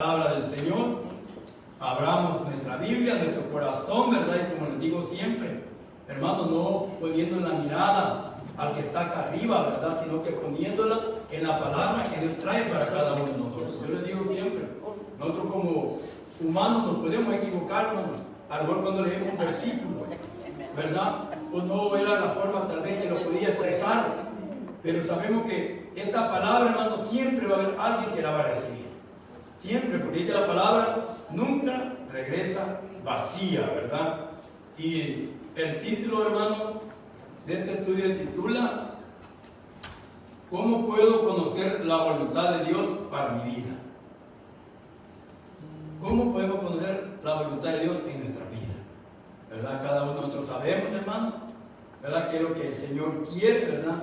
Palabra del Señor, abramos nuestra Biblia, nuestro corazón, ¿verdad? Y como les digo siempre, hermanos, no poniendo la mirada al que está acá arriba, ¿verdad? Sino que poniéndola en la palabra que Dios trae para cada uno de nosotros. Yo les digo siempre, nosotros como humanos nos podemos equivocar, hermanos. A lo mejor cuando leemos un versículo, ¿verdad? Pues no era la forma tal vez que lo podía expresar, pero sabemos que esta palabra, hermanos, siempre va a haber alguien que la va a recibir. Siempre, porque dice la palabra, nunca regresa vacía, ¿verdad? Y el título, hermano, de este estudio titula ¿Cómo puedo conocer la voluntad de Dios para mi vida? ¿Cómo podemos conocer la voluntad de Dios en nuestra vida? ¿Verdad? Cada uno de nosotros sabemos, hermano, ¿verdad? ¿Qué es lo que el Señor quiere, verdad?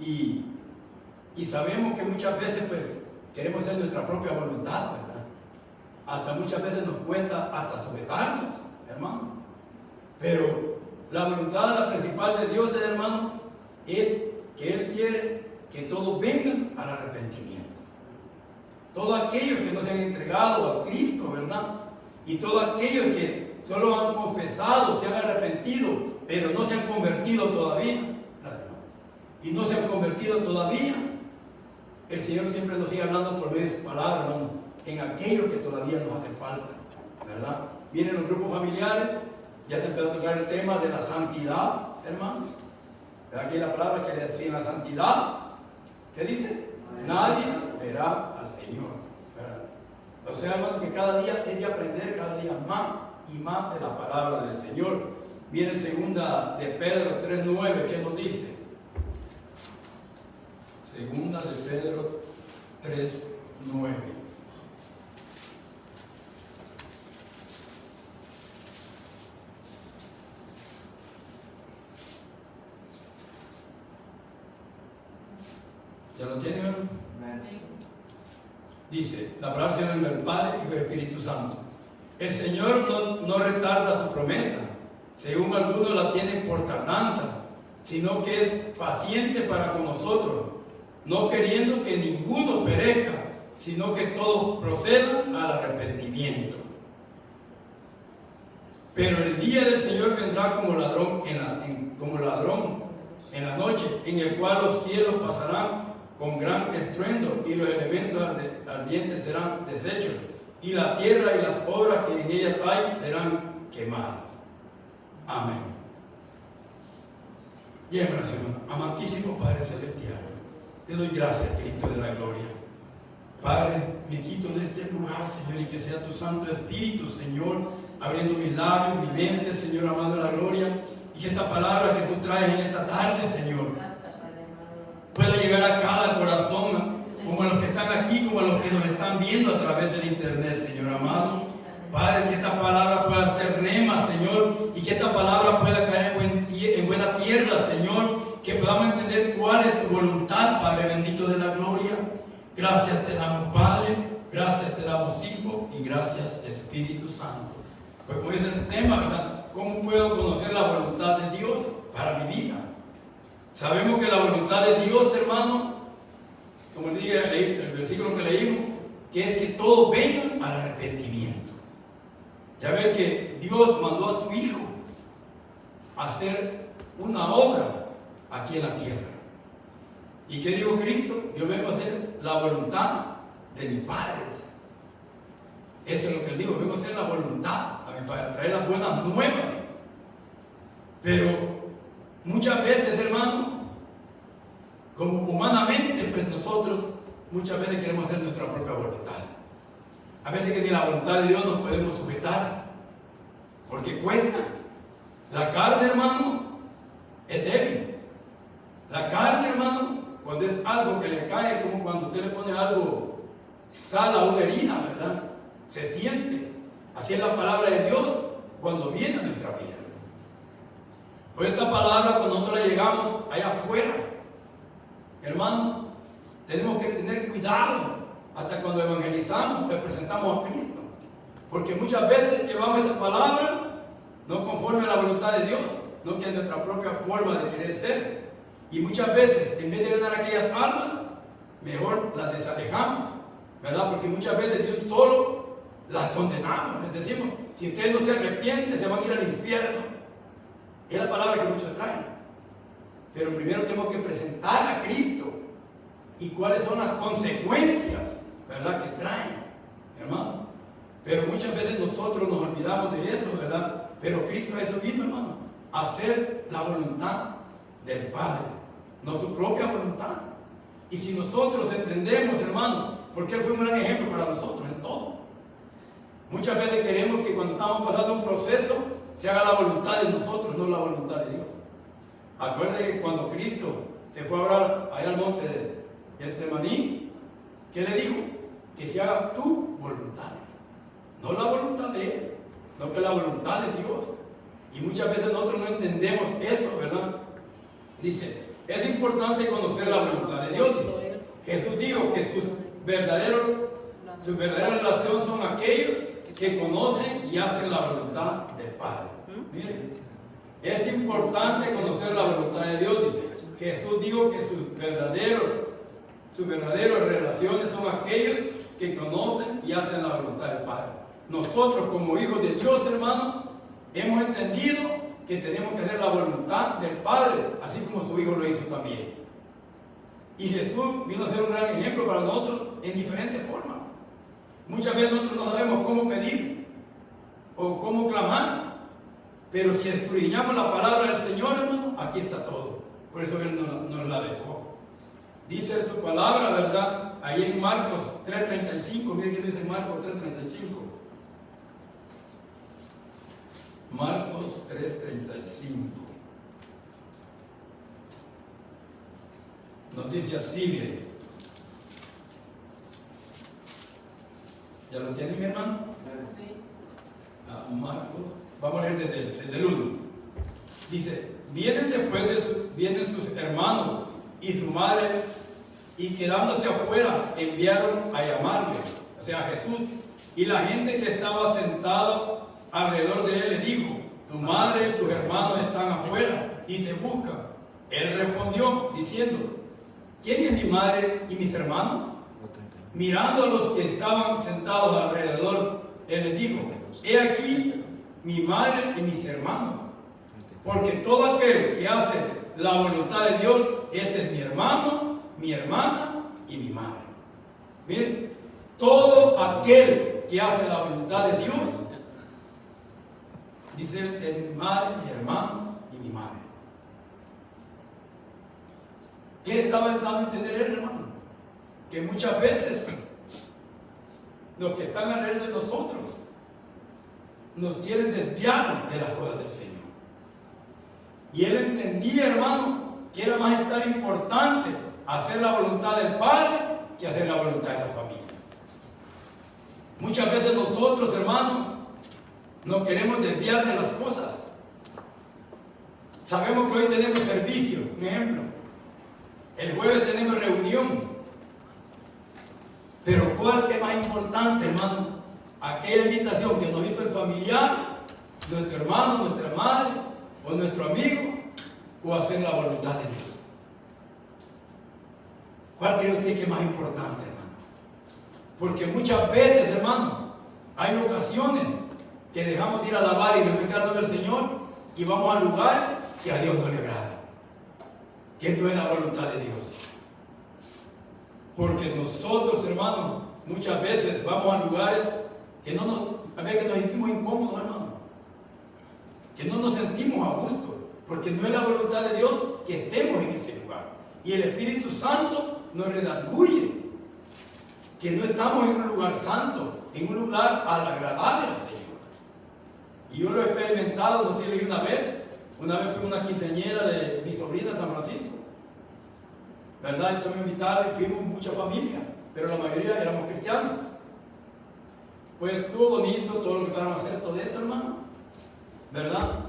Y sabemos que muchas veces, pues, queremos hacer nuestra propia voluntad, ¿verdad? Hasta muchas veces nos cuesta hasta sujetarnos, hermano. Pero la voluntad, la principal de Dios, hermano, es que Él quiere que todos vengan al arrepentimiento. Todos aquellos que no se han entregado a Cristo, ¿verdad? Y todos aquellos que solo han confesado, se han arrepentido, pero no se han convertido todavía. Y no se han convertido todavía. El Señor siempre nos sigue hablando por medio de su palabra, hermano, en aquello que todavía nos hace falta, ¿verdad? Vienen los grupos familiares, ya se empezó a tocar el tema de la santidad, hermano. ¿Verdad? Aquí hay la palabra que decía la santidad, ¿qué dice? Nadie verá al Señor, ¿verdad? O sea, hermano, que cada día es de aprender cada día más y más de la palabra del Señor. Viene segunda de Pedro 3:9, ¿qué nos dice? Segunda de Pedro 3:9. ¿Ya lo tienen, hermano? Dice, la palabra del Señor es el Padre y el Espíritu Santo. El Señor no retarda su promesa, según algunos la tienen por tardanza, sino que es paciente para con nosotros, no queriendo que ninguno perezca, sino que todos procedan al arrepentimiento. Pero el día del Señor vendrá como ladrón en la noche, en el cual los cielos pasarán con gran estruendo y los elementos ardientes serán deshechos, y la tierra y las obras que en ellas hay serán quemadas. Amén. Y en oración, amantísimo Padre Celestial, te doy gracias, Cristo de la gloria. Padre, me quito de este lugar, Señor, y que sea tu Santo Espíritu, Señor, abriendo mis labios, mi mente, Señor amado de la gloria, y que esta palabra que tú traes en esta tarde, Señor, pueda llegar a cada corazón, como a los que están aquí, como a los que nos están viendo a través del internet, Señor amado. Padre, que esta palabra pueda ser rema, Señor, y que esta palabra pueda caer en buena tierra, Señor, que podamos entender cuál es tu voluntad, Padre bendito de la gloria. Gracias te damos, Padre, gracias te damos, Hijo, y gracias, Espíritu Santo. Pues como dice el tema, ¿verdad? ¿Cómo puedo conocer la voluntad de Dios para mi vida? Sabemos que la voluntad de Dios, hermano, como dije el versículo que leímos, que es que todos vengan al arrepentimiento. Ya ves que Dios mandó a su Hijo a hacer una obra aquí en la tierra. ¿Y qué dijo Cristo? Yo vengo a hacer la voluntad de mi Padre. Eso es lo que él dijo, vengo a hacer la voluntad a mi Padre, a traer las buenas nuevas. Pero muchas veces, hermano, como humanamente, pues nosotros muchas veces queremos hacer nuestra propia voluntad. A veces que ni la voluntad de Dios nos podemos sujetar, porque cuesta. La carne, hermano, es débil. La carne, hermano, cuando es algo que le cae, como cuando usted le pone algo, sal a una herida, ¿verdad? Se siente. Así es la palabra de Dios cuando viene a nuestra vida. Por esta palabra, cuando nosotros la llegamos allá afuera, hermano, tenemos que tener cuidado hasta cuando evangelizamos, le presentamos a Cristo. Porque muchas veces llevamos esa palabra no conforme a la voluntad de Dios, no que es nuestra propia forma de querer ser. Y muchas veces, en vez de ganar aquellas almas, mejor las desalejamos, ¿verdad? Porque muchas veces Dios solo las condenamos, les decimos, si usted no se arrepiente, se van a ir al infierno. Es la palabra que muchos traen. Pero primero tenemos que presentar a Cristo y cuáles son las consecuencias, ¿verdad?, que traen, hermano. Pero muchas veces nosotros nos olvidamos de eso, ¿verdad? Pero Cristo es eso mismo, hermano, hacer la voluntad del Padre, no su propia voluntad. Y si nosotros entendemos, hermano, porque Él fue un gran ejemplo para nosotros en todo. Muchas veces queremos que cuando estamos pasando un proceso se haga la voluntad de nosotros, no la voluntad de Dios. Acuérdense que cuando Cristo se fue a hablar allá al monte de Getsemaní, ¿qué le dijo? Que se haga tu voluntad, no la voluntad de Él, no que la voluntad de Dios. Y muchas veces nosotros no entendemos eso, ¿verdad? Dice, es importante conocer la voluntad de Dios. Dice. Jesús dijo que su verdadera relación son aquellos que conocen y hacen la voluntad del Padre. Miren, es importante conocer la voluntad de Dios, dice. Jesús dijo que sus verdaderas relaciones son aquellos que conocen y hacen la voluntad del Padre. Nosotros como hijos de Dios, hermano, hemos entendido que tenemos que hacer la voluntad del Padre, así como su Hijo lo hizo también. Y Jesús vino a ser un gran ejemplo para nosotros en diferentes formas. Muchas veces nosotros no sabemos cómo pedir o cómo clamar, pero si escudriñamos la palabra del Señor, hermano, aquí está todo. Por eso Él nos la dejó. Dice su palabra, ¿verdad? Ahí en Marcos 3:35, miren qué dice Marcos 3:35. Marcos 3:35. Nos dice así, miren. ¿Ya lo tienen, mi hermano? Marcos, vamos a leer desde el 1. Dice, vienen sus hermanos y su madre, y quedándose afuera, enviaron a llamarle, o sea, a Jesús. Y la gente que estaba sentada alrededor de él le dijo, tu madre y tus hermanos están afuera y te buscan. Él respondió diciendo, ¿quién es mi madre y mis hermanos? Mirando a los que estaban sentados alrededor, él les dijo, he aquí mi madre y mis hermanos. Porque todo aquel que hace la voluntad de Dios, ese es mi hermano, mi hermana y mi madre. Miren, todo aquel que hace la voluntad de Dios, dice, es mi madre, mi hermano y mi madre. ¿Qué estaba intentando entender él, hermano? Que muchas veces los que están alrededor de nosotros nos quieren desviar de las cosas del Señor. Y él entendía, hermano, que era más importante hacer la voluntad del Padre que hacer la voluntad de la familia. Muchas veces nosotros, hermano, nos queremos desviar de las cosas. Sabemos que hoy tenemos servicio, un ejemplo. El jueves tenemos reunión. Pero ¿cuál es más importante, hermano? Aquella invitación que nos hizo el familiar, nuestro hermano, nuestra madre o nuestro amigo, o hacer la voluntad de Dios. ¿Cuál cree usted que es más importante, hermano? Porque muchas veces, hermano, hay ocasiones que dejamos de ir a alabar y glorificar el nombre del Señor y vamos a lugares que a Dios no le agrada, que no es la voluntad de Dios. Porque nosotros, hermanos, muchas veces vamos a lugares que a veces nos sentimos incómodos, hermano, que no nos sentimos a gusto, porque no es la voluntad de Dios que estemos en ese lugar. Y el Espíritu Santo nos redarguye que no estamos en un lugar santo, en un lugar agradable al Señor. Y yo lo he experimentado, no sé, lo vi una vez fui a una quinceañera de mi sobrina en San Francisco, ¿verdad? Entonces me invitaron y fuimos mucha familia, pero la mayoría éramos cristianos. Pues estuvo bonito todo lo que estaban a hacer, todo eso, hermano, ¿verdad?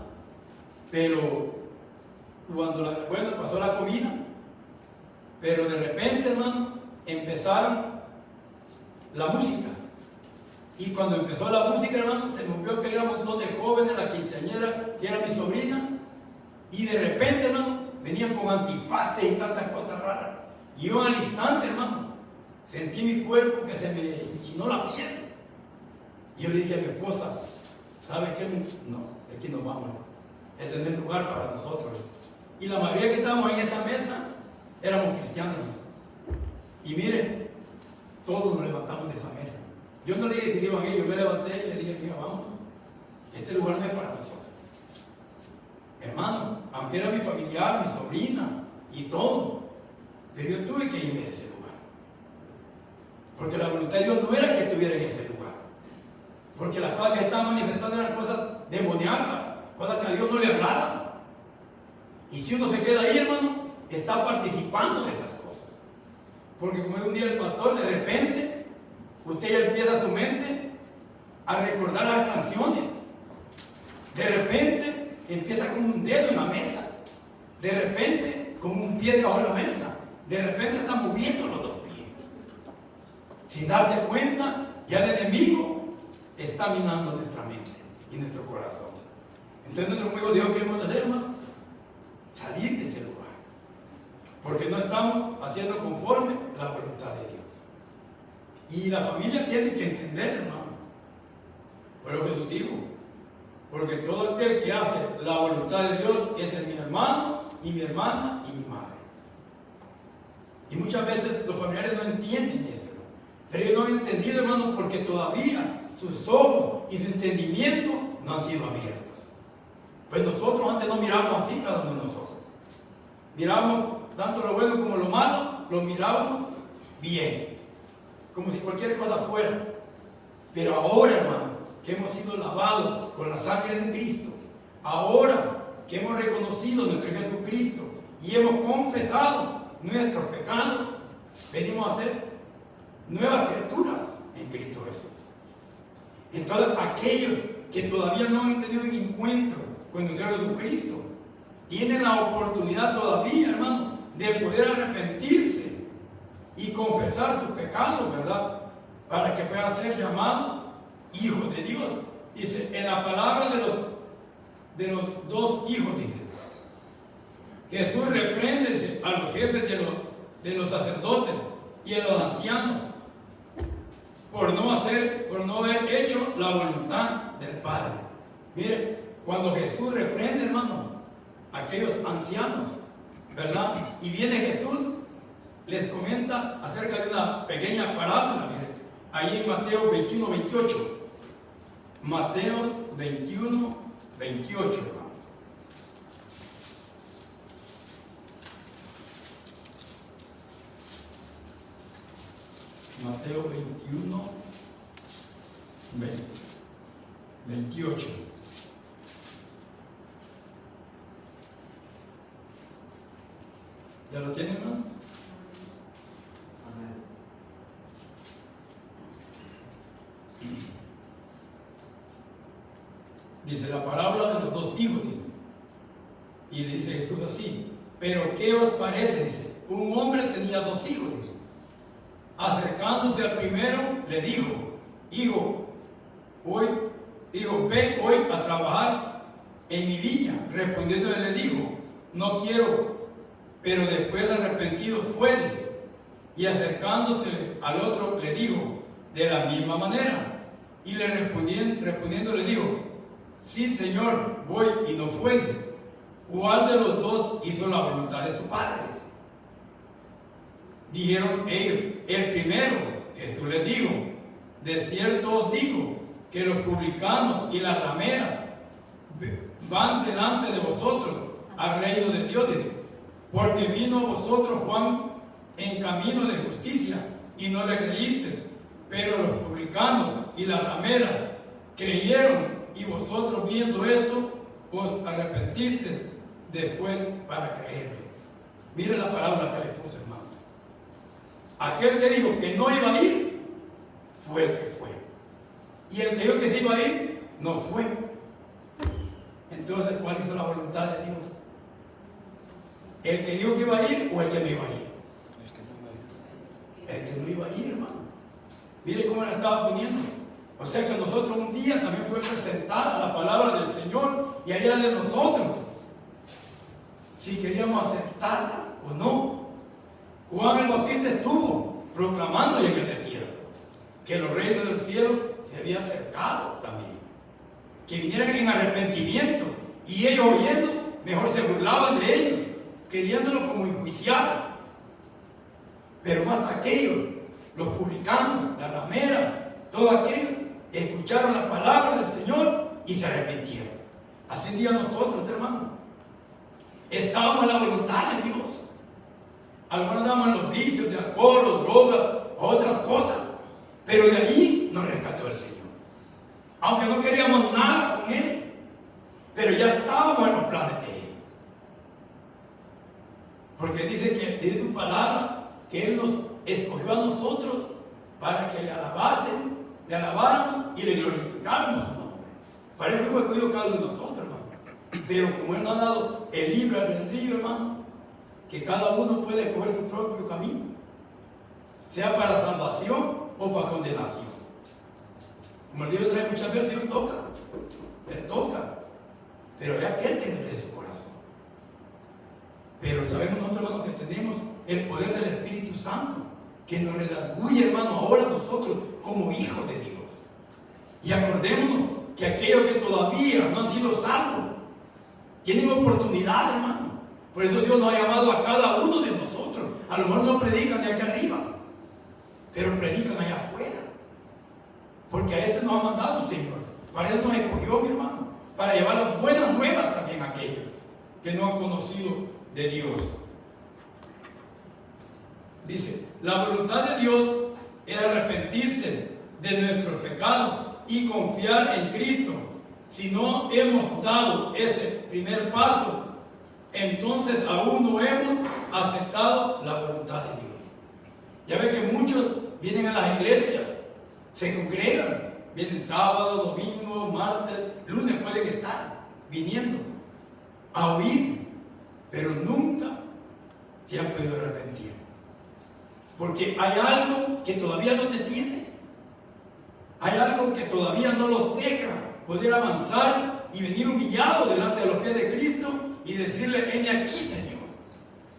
Pero cuando pasó la comida, pero de repente, hermano, empezaron la música. Y cuando empezó la música, hermano, se me vio que era un montón de jóvenes, la quinceañera, que era mi sobrina, y de repente, hermano, venían con antifaces y tantas cosas raras. Y yo al instante, hermano, Sentí mi cuerpo que se me enchinó la piel. Y yo le dije a mi esposa, ¿sabes qué? No, de aquí nos vamos. Es tener lugar para nosotros. Y la mayoría que estábamos en esa mesa éramos cristianos. Y miren, todos nos levantamos de esa mesa. Yo no le dije si iban ellos, yo me levanté y le dije, mira, vamos. Este lugar no es para nosotros. Hermano, aunque era mi familiar, mi sobrina y todo, pero yo tuve que irme de ese lugar. Porque la voluntad de Dios no era que estuviera en ese lugar. Porque las cosas que estaban manifestando eran cosas demoníacas, cosas que a Dios no le agradan. Y si uno se queda ahí, hermano, está participando de esas cosas. Porque como un día el pastor, de repente, usted ya empieza su mente a recordar las canciones. De repente empieza como un dedo en la mesa. De repente como un pie debajo de la mesa. De repente está moviendo los dos pies. Sin darse cuenta, ya el enemigo está minando nuestra mente y nuestro corazón. Entonces nuestro amigo Dios, ¿qué debemos hacer, hermano? Salir de ese lugar. Porque no estamos haciendo conforme la voluntad de Dios. Y la familia tiene que entender, hermano. Por lo que Jesús dijo. Porque todo aquel que hace la voluntad de Dios es mi hermano y mi hermana y mi madre. Y muchas veces los familiares no entienden eso. Pero ellos no han entendido, hermano, porque todavía sus ojos y su entendimiento no han sido abiertos. Pues nosotros antes no miramos así cada uno de nosotros. Miramos tanto lo bueno como lo malo, lo mirábamos bien. Como si cualquier cosa fuera. Pero ahora, hermano, que hemos sido lavados con la sangre de Cristo, ahora que hemos reconocido a nuestro Jesucristo y hemos confesado nuestros pecados, venimos a ser nuevas criaturas en Cristo Jesús. Entonces, aquellos que todavía no han tenido un encuentro con nuestro Jesucristo, tienen la oportunidad todavía, hermano, de poder arrepentirse y confesar sus pecados, ¿verdad? Para que puedan ser llamados hijos de Dios. Dice, en la palabra de los dos hijos, dice, Jesús reprende a los jefes de los sacerdotes y a los ancianos por no haber hecho la voluntad del Padre. Mire, cuando Jesús reprende, hermano, a aquellos ancianos, ¿verdad? Y viene Jesús, les comenta acerca de una pequeña parábola, mire, ahí en Mateo 21, 28. Mateo 21, 28, hermano. Mateo 21, 28. ¿Ya lo tienen, hermano? Amén. Dice la parábola de los dos hijos, dice. Y dice Jesús así, pero ¿qué os parece? Dice, un hombre tenía dos hijos, dice. Acercándose al primero, le dijo, hijo, ve hoy a trabajar en mi viña. Respondiéndole le dijo, no quiero, pero después arrepentido fue, dice. Y acercándose al otro le dijo, de la misma manera. Y le respondiendo le dijo, sí, Señor, voy, y no fue, dice. ¿Cuál de los dos hizo la voluntad de su padre? Dijeron ellos, el primero. Jesús les dijo, de cierto os digo que los publicanos y las rameras van delante de vosotros al reino de Dios, porque vino a vosotros Juan en camino de justicia y no le creíste, pero los publicanos y las rameras creyeron, y vosotros viendo esto os arrepentiste después para creerle. Mire la palabra que le puse, hermano. Aquel que dijo que no iba a ir fue el que fue, y el que dijo que sí iba a ir no fue. Entonces, ¿cuál hizo la voluntad de Dios? ¿El que dijo que iba a ir o el que no iba a ir? El que no iba a ir, hermano. Mire cómo la estaba poniendo. O sea que nosotros un día también fue presentada la palabra del Señor y ahí era de nosotros si queríamos aceptarla o no. Juan el Bautista estuvo proclamando en el desierto que los reinos del cielo se habían acercado también, que vinieran en arrepentimiento, y ellos oyendo, mejor se burlaban de ellos, queriéndolos como enjuiciar. Pero más aquellos, los publicanos, la ramera, todos aquellos, escucharon la palabra del Señor y se arrepintieron. Así día nosotros, hermanos, estábamos en la voluntad de Dios. Algunos andaban en los vicios de alcohol, o drogas, o otras cosas, pero de ahí nos rescató el Señor. Aunque no queríamos nada con Él, pero ya estábamos en los planes de Él. Porque dice que dice su palabra que Él nos escogió a nosotros para que le alabáramos y le glorificáramos su nombre. Para eso fue escogido cada uno de nosotros, hermano. Pero como Él nos ha dado el libre albedrío, hermano, que cada uno puede escoger su propio camino, sea para salvación o para condenación. Como el Dios trae muchas veces, Él toca, pero es aquel que le dé su corazón. Pero sabemos nosotros, hermanos, que tenemos el poder del Espíritu Santo, que nos redarguye, hermano, ahora nosotros como hijos de Dios. Y acordémonos que aquellos que todavía no han sido salvos tienen oportunidad, hermano. Por eso Dios nos ha llamado a cada uno de nosotros. A lo mejor no predican de aquí arriba, pero predican allá afuera. Porque a ese nos ha mandado el Señor. Para eso nos escogió, mi hermano, para llevar las buenas nuevas también a aquellos que no han conocido de Dios. Dice, la voluntad de Dios es arrepentirse de nuestros pecados y confiar en Cristo. Si no hemos dado ese primer paso, entonces aún no hemos aceptado la voluntad de Dios. Ya ve que muchos vienen a las iglesias, se congregan, vienen sábado, domingo, martes, lunes, pueden estar viniendo a oír, pero nunca se han podido arrepentir. Porque hay algo que todavía no te tiene. Hay algo que todavía no los deja poder avanzar y venir humillados delante de los pies de Cristo y decirle: heme aquí, Señor.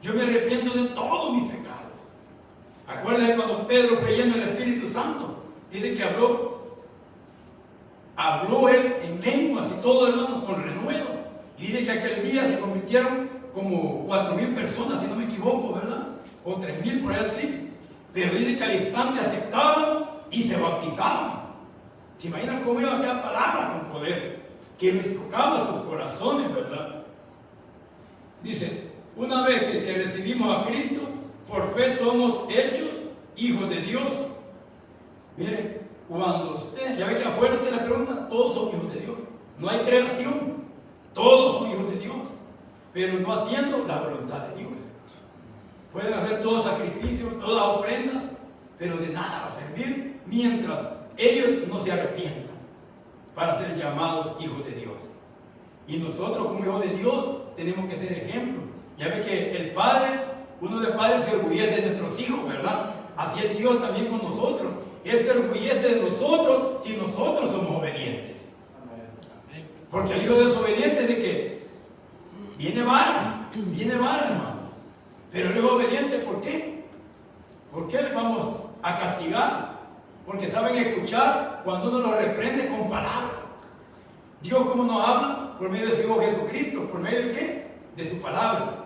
Yo me arrepiento de todos mis pecados. Acuérdense cuando Pedro, fue lleno del Espíritu Santo, dice que habló él en lenguas y todo, hermano, con renuevo. Y dice que aquel día se convirtieron como 4,000 personas, si no me equivoco, ¿verdad? O 3,000 por ahí así. Pero dice que al instante aceptaban y se bautizaban. ¿Se imaginan cómo iba aquella palabra con poder? Que les tocaba sus corazones, ¿verdad? Dice, una vez que recibimos a Cristo, por fe somos hechos hijos de Dios. Miren, cuando usted, ya ve que afuera usted le pregunta, todos son hijos de Dios. No hay creación, todos son hijos de Dios, pero no haciendo la voluntad de Dios. Pueden hacer todo sacrificio, todas ofrendas, pero de nada va a servir mientras ellos no se arrepientan para ser llamados hijos de Dios. Y nosotros como hijos de Dios tenemos que ser ejemplo. Ya ve que el Padre, uno de padres se orgullece de nuestros hijos, ¿verdad? Así es Dios también con nosotros. Él se orgullece de nosotros si nosotros somos obedientes. Porque el hijo desobediente es de que viene vara, hermanos. Pero el hijo obediente, ¿por qué? ¿Por qué le vamos a castigar? Porque saben escuchar cuando uno los reprende con palabras. Dios, ¿cómo nos habla? Por medio de su Hijo Jesucristo. ¿Por medio de qué? De su palabra.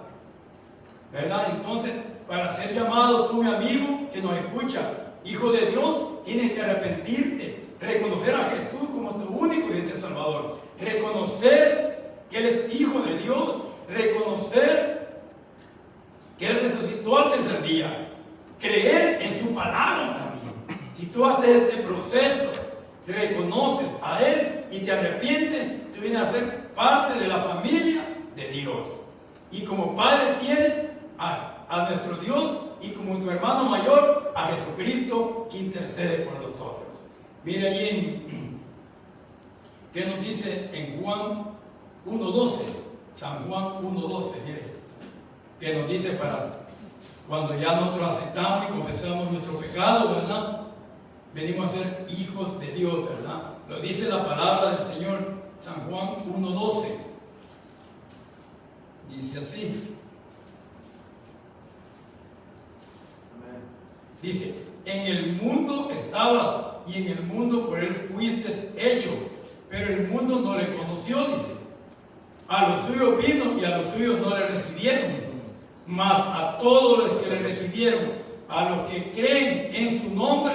¿Verdad? Entonces, para ser llamado tú, mi amigo, que nos escucha, hijo de Dios, tienes que arrepentirte, reconocer a Jesús como tu único y este Salvador, reconocer que Él es hijo de Dios, reconocer que Él resucitó al tercer día, creer en su palabra también. Si tú haces este proceso, reconoces a Él y te arrepientes, tú vienes a ser parte de la familia de Dios. Y como padre tienes a nuestro Dios, y como tu hermano mayor, a Jesucristo, que intercede por nosotros. Mire ahí ¿qué nos dice en Juan 1:12? San Juan 1:12, mire, que nos dice para cuando ya nosotros aceptamos y confesamos nuestro pecado, ¿verdad? Venimos a ser hijos de Dios, ¿verdad? Lo dice la palabra del Señor, San Juan 1:12. Dice así. Dice, en el mundo estabas y en el mundo por él fuiste hecho, pero el mundo no le conoció, dice. A los suyos vino y a los suyos no le recibieron, dice. Mas a todos los que le recibieron, a los que creen en su nombre,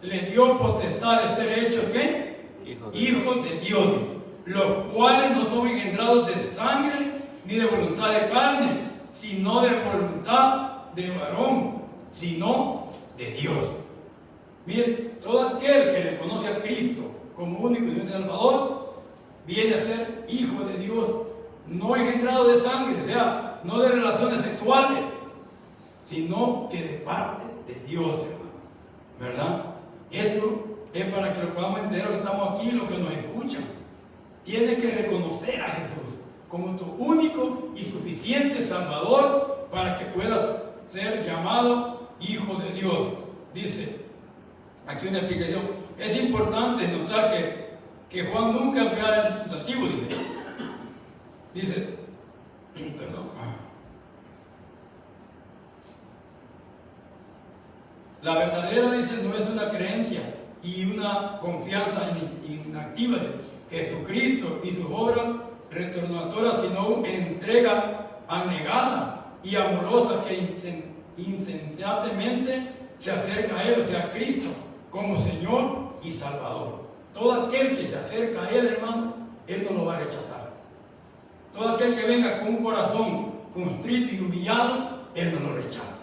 le dio potestad de ser hechos, ¿qué? Hijos de Dios, los cuales no son engendrados de sangre ni de voluntad de carne, sino de voluntad de varón, sino de Dios. Miren, todo aquel que reconoce a Cristo como único y Salvador, viene a ser hijo de Dios, no engendrado de sangre, o sea, no de relaciones sexuales, sino que de parte de Dios, hermano, ¿verdad? Eso es para que lo podamos entender, los que estamos aquí, los que nos escuchan. Tienes que reconocer a Jesús como tu único y suficiente Salvador para que puedas ser llamado hijo de Dios. Dice, aquí una explicación. Es importante notar que Juan nunca emplea el sustantivo, dice, perdón. La verdadera, dice, no es una creencia y una confianza inactiva de Jesucristo y sus obras retornadoras, sino una entrega anegada y amorosa que insensitablemente se acerca a Él, o sea, a Cristo, como Señor y Salvador. Todo aquel que se acerca a Él, hermano, Él no lo va a rechazar. Todo aquel que venga con un corazón contrito y humillado, Él no lo rechaza.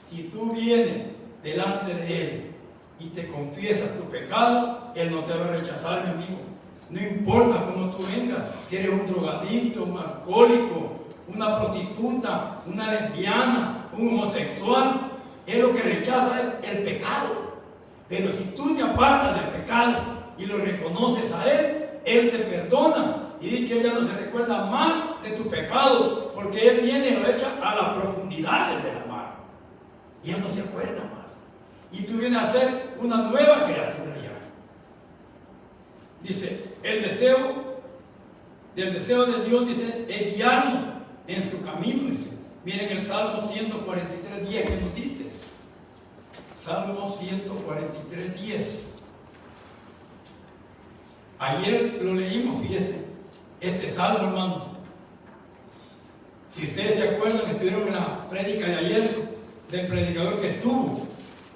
Si tú vienes delante de Él y te confiesas tu pecado, Él no te va a rechazar, mi amigo. No importa cómo tú vengas, si eres un drogadicto, un alcohólico, una prostituta, una lesbiana, un homosexual, Él lo que rechaza es el pecado. Pero si tú te apartas del pecado y lo reconoces a Él, Él te perdona y dice que Él ya no se recuerda más de tu pecado, porque Él viene y lo echa a las profundidades de la mar y Él no se acuerda más. Y tú vienes a ser una nueva criatura ya. Dice, el deseo de Dios, dice, es guiarnos en su camino, dice. Miren el Salmo 143:10 que nos dice. Salmo 143:10. Ayer lo leímos, fíjense, este salmo, hermano. Si ustedes se acuerdan, estuvieron en la prédica de ayer del predicador que estuvo.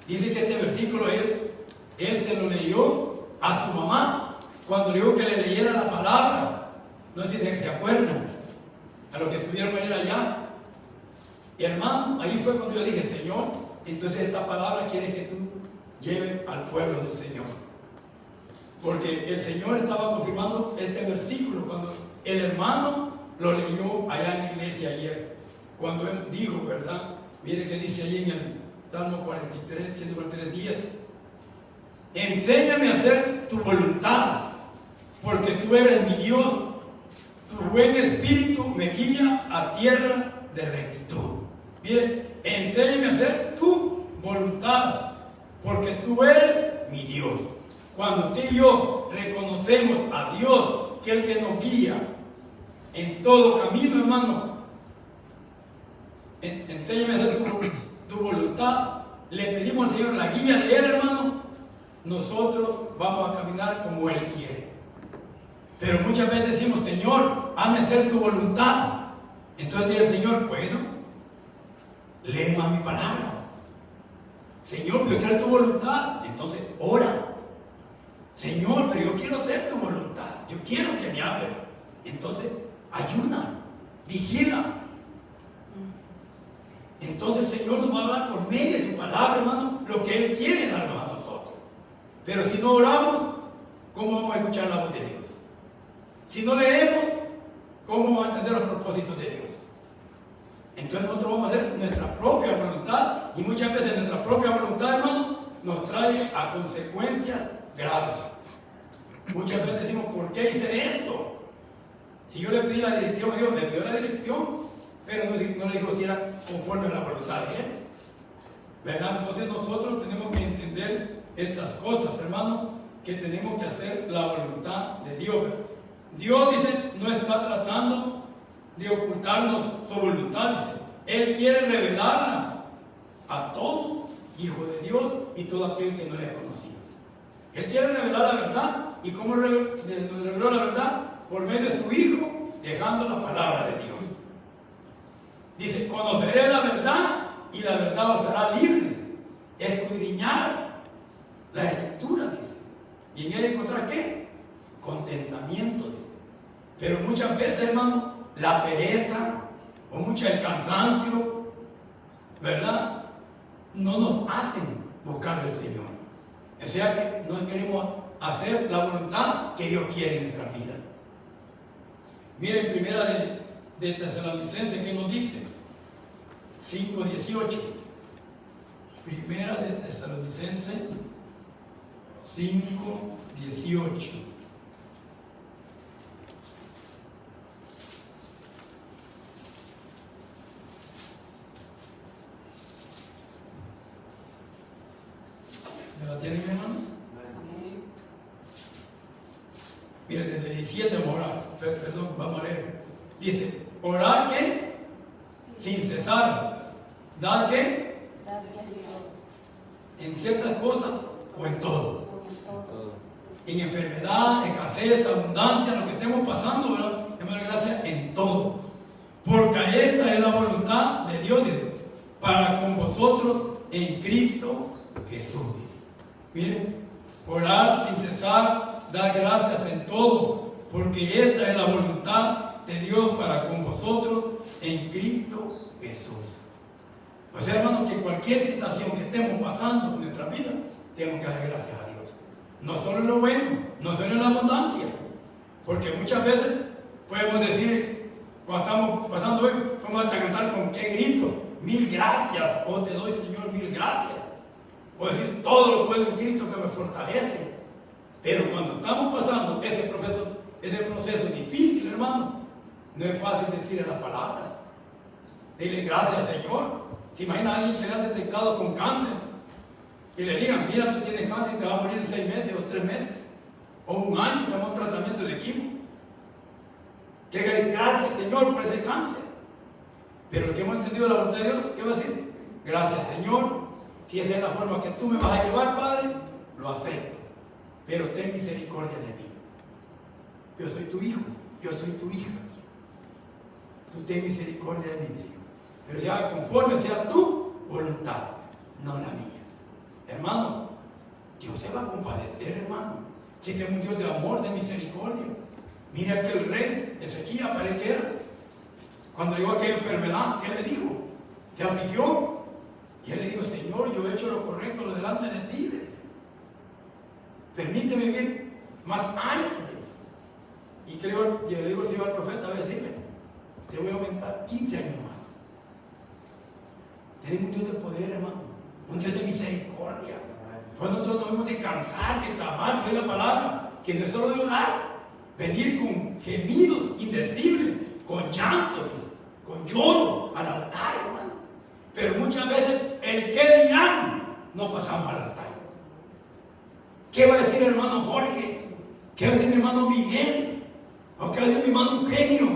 Dice que este versículo él se lo leyó a su mamá cuando le dijo que le leyera la palabra. No sé si se acuerdan, a los que estuvieron ayer allá. Y hermano, ahí fue cuando yo dije, Señor, entonces esta palabra quiere que tú lleves al pueblo del Señor. Porque el Señor estaba confirmando este versículo cuando el hermano lo leyó allá en la iglesia ayer. Cuando él dijo, ¿verdad? Mire que dice ahí en el Salmo 43, 143:10. Enséñame a hacer tu voluntad, porque tú eres mi Dios. Tu buen espíritu me guía a tierra de rectitud. Mire, enséñame a hacer tu voluntad, porque tú eres mi Dios. Cuando usted y yo reconocemos a Dios, que es el que nos guía en todo camino, hermano, enséñame a hacer tu voluntad, le pedimos al Señor la guía de Él, hermano, nosotros vamos a caminar como Él quiere. Pero muchas veces decimos, Señor, hazme hacer tu voluntad. Entonces dice el Señor, bueno, lee más mi palabra. Señor, pero yo quiero tu voluntad. Entonces, ora. Señor, pero yo quiero hacer tu voluntad. Yo quiero que me hable. Entonces, ayuna, vigila. Entonces el Señor nos va a hablar por medio de su palabra, hermano, lo que Él quiere darnos a nosotros. Pero si no oramos, ¿cómo vamos a escuchar la voz de Dios? Si no leemos, ¿cómo vamos a entender los propósitos de Dios? Entonces nosotros vamos a hacer nuestra propia voluntad, y muchas veces nuestra propia voluntad, hermano, nos trae a consecuencias graves. Muchas veces decimos, ¿por qué hice esto? Si yo le pedí la dirección a Dios, le pidió la dirección, pero no le dijo si era conforme a la voluntad de Él, ¿verdad? Entonces nosotros tenemos que entender estas cosas, hermano, que tenemos que hacer la voluntad de Dios. Dios, dice, no está tratando de ocultarnos su voluntad, dice. Él quiere revelarla a todos Hijo de Dios y todo aquel que no le ha conocido. Él quiere revelar la verdad. ¿Y cómo reveló la verdad? Por medio de su Hijo, dejando la palabra de Dios. Dice, conoceré la verdad y la verdad os hará libres. Escudriñar la Escritura, dice. ¿Y en ella encontrar qué? Contentamiento, dice. Pero muchas veces, hermano, la pereza o mucho el cansancio, ¿verdad?, no nos hacen buscar al Señor. O sea que no queremos hacer la voluntad que Dios quiere en nuestra vida. Miren, primera de Tesalonicenses, ¿qué nos dice? 5:18. Primera de Tesalonicenses 5:18. ¿Ya la tienen, hermanos? Miren, desde 17 vamos a orar. Perdón, vamos a leer. Dice, orar ¿qué? Sin cesar. ¿Dar qué? En ciertas cosas o en todo. En enfermedad, escasez, abundancia, lo que estemos pasando, ¿verdad? Demos gracias en todo. Porque esta es la voluntad de Dios para con vosotros en Cristo Jesús. Miren, orar sin cesar, dar gracias en todo, porque esta es la voluntad de Dios para con vosotros en Cristo Jesús. O sea, hermanos, que cualquier situación que estemos pasando en nuestra vida, tenemos que dar gracias a Dios. No solo en lo bueno, no solo en la abundancia, porque muchas veces podemos decir, cuando estamos pasando hoy, vamos a cantar con qué grito, mil gracias, oh te doy Señor, mil gracias. O decir, todo lo puedo en Cristo que me fortalece. Pero cuando estamos pasando ese proceso difícil, hermano, no es fácil decir las palabras. Dile gracias, Señor. ¿Se imagina a alguien que le han detectado con cáncer? Y le digan, mira, tú tienes cáncer y te vas a morir en 6 meses o 3 meses. O 1 año, toma un tratamiento de quimio. Que diga, gracias, Señor, por ese cáncer. Pero el que hemos entendido la voluntad de Dios, ¿qué va a decir? Gracias, Señor. Si esa es la forma que tú me vas a llevar, Padre, lo acepto. Pero ten misericordia de mí. Yo soy tu hijo, yo soy tu hija. Tú ten misericordia de mí, Señor. Pero sea conforme sea tu voluntad, no la mía. Hermano, Dios se va a compadecer, hermano. Si tenemos un Dios de amor, de misericordia. Mira que el rey Ezequías, para que era, cuando llegó aquella enfermedad, ¿qué le dijo? ¿Te afligió? Y él le dijo, Señor, yo he hecho lo correcto, lo delante de ti. Permíteme vivir más años. Y creo, yo le digo al Señor profeta, a decirle, te voy a aumentar 15 años más. Tenemos un Dios de poder, hermano. Un Dios de misericordia. Pues nosotros no debemos de cansar, de clamar, de la palabra, que no es solo de orar, venir con gemidos indecibles, con llantos, con lloro al altar, hermano. Pero muchas veces el qué dirán no pasamos al altar. ¿Qué va a decir el hermano Jorge? ¿Qué va a decir mi hermano Miguel? ¿O qué va a decir mi hermano Eugenio?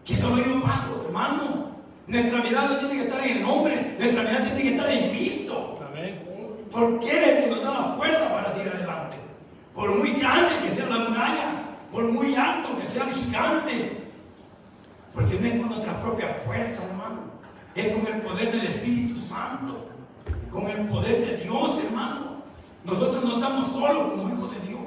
Que solo yo paso, hermano. Nuestra mirada no tiene que estar en el hombre, nuestra mirada tiene que estar en Cristo. Amén. Porque Él es el que nos da la fuerza para seguir adelante. Por muy grande que sea la muralla, por muy alto que sea el gigante. Porque no es con nuestra propia fuerza, hermano. Es con el poder del Espíritu Santo. Con el poder de Dios, hermano. Nosotros no estamos solos como hijos de Dios.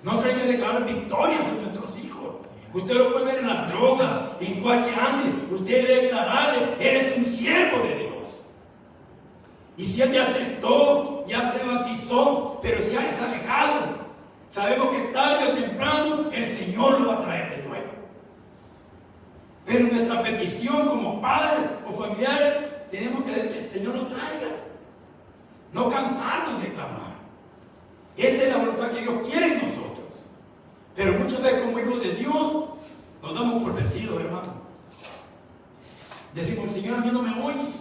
Nosotros hay que declarar victoria sobre nuestros hijos. Usted lo puede ver en las drogas, en cualquier ande. Usted debe declararle, eres un siervo de Dios. Y si él ya aceptó, ya se bautizó, pero si ha alejado, sabemos que tarde o temprano el Señor lo va a traer de nuevo. Pero nuestra petición como padres o familiares, tenemos que que el Señor lo traiga. No cansarnos de clamar. Esa es la voluntad que Dios quiere en nosotros. Pero muchas veces como hijos de Dios nos damos por vencidos, hermano. Decimos, el Señor a mí no me oye.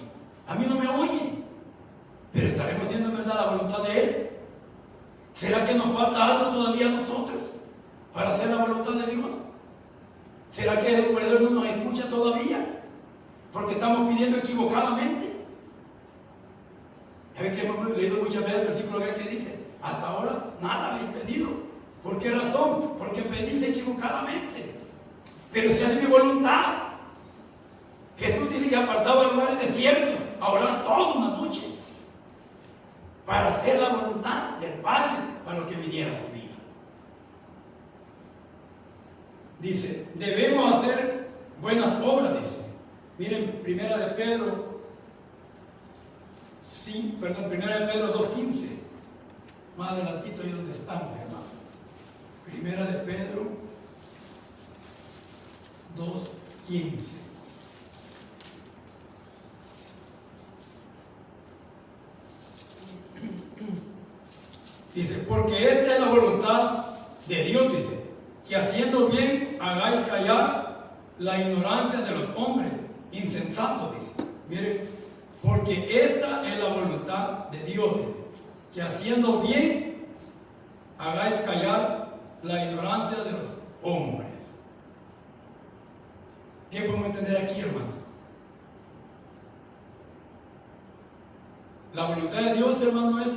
A mí no me oye. Pero ¿estaremos haciendo en verdad la voluntad de Él? ¿Será que nos falta algo todavía a nosotros para hacer la voluntad de Dios? ¿Será que el Creador no nos escucha todavía? Porque estamos pidiendo equivocadamente. ¿Sabe qué, porque pedís equivocadamente. Pero si hace mi voluntad. Jesús dice que apartaba lugares desiertos a orar toda una noche para hacer la voluntad del Padre para lo que viniera a su vida. Dice, debemos hacer buenas obras, dice. Miren, primera de Pedro 2:15. Más adelantito ahí donde estamos, hermano. Primera de Pedro 2:15. Dice, porque esta es la voluntad de Dios, dice, que haciendo bien hagáis callar la ignorancia de los hombres insensatos, dice. Mire, porque esta es la voluntad de Dios, dice, que haciendo bien hagáis callar la ignorancia de los hombres. ¿Qué podemos entender aquí, hermano? La voluntad de Dios, hermano, es